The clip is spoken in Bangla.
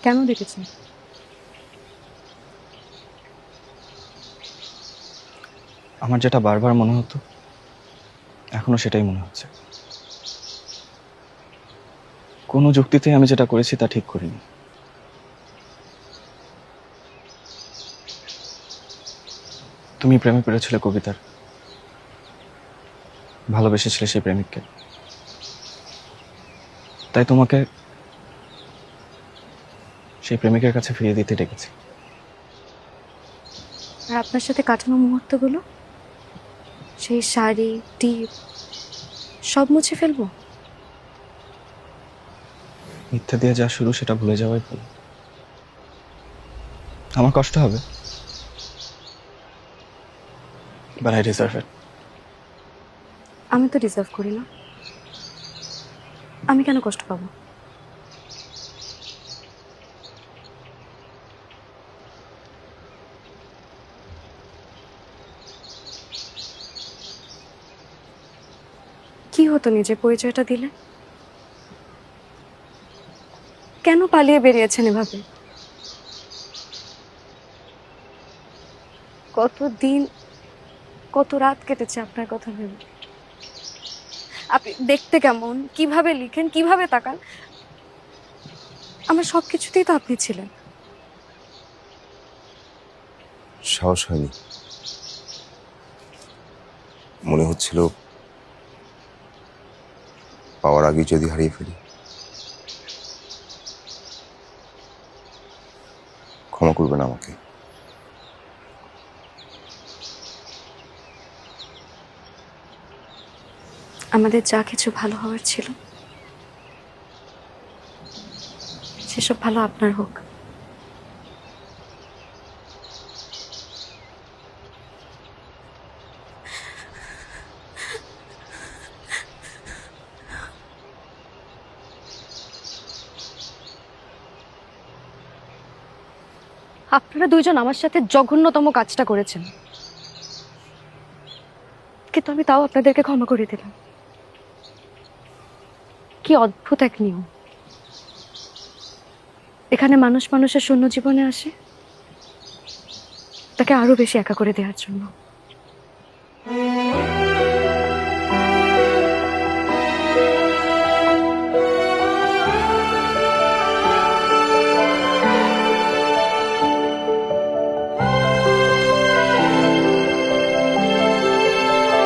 কেন দেখেছেন? আমার যেটা বারবার মনে হতো এখনো সেটাই মনে হচ্ছে। কোনো যুক্তিতে আমি যেটা করেছি তা ঠিক করিনি। তুমি প্রেমে পড়েছিলে কবিতার, ভালোবেসেছিলে সেই প্রেমিককে, তাই তোমাকে সেই প্রেমিকের কাছে ফিরিয়ে দিতে ডেকেছি। আর আপনার সাথে কাটানো মুহূর্তগুলো, সেই শাড়ি, টিপ, সব মুছে ফেলবো? মিথ্যা দিয়ে যা শুরু সেটা ভুলে যাওয়াই ভালো। আমার কষ্ট হবে, বাট আই ডিজার্ভ ইট। আমি তো ডিজার্ভ করি না। আমি কেন কষ্ট পাবো? কি হতো নিজের পরিচয়টা দিলে? কেন পালিয়ে বেরিয়েছেন এভাবে? কত দিন, কত রাত কেটেছে আপনার কথা ভেবে। আপনি দেখতে কেমন, কিভাবে লিখেন, কিভাবে তাকান, আমার সবকিছুতেই তো আপনি ছিলেন। সাহস হয়নি, মনে হচ্ছিল পাওয়ার আগে যদি হারিয়ে ফেলি। ক্ষমা করবেন আমাকে। আমাদের যা কিছু ভালো হওয়ার ছিল সেসব ভালো আপনার হোক। আপনারা দুইজন আমার সাথে জঘন্যতম কাজটা করেছেন, কিন্তু আমি তাও আপনাদেরকে ক্ষমা করে দিলাম। কি অদ্ভুত এক নিয়ম! এখানে মানুষ মানুষের শূন্য জীবনে আসে তাকে আরো বেশি একা করে দেওয়ার জন্য।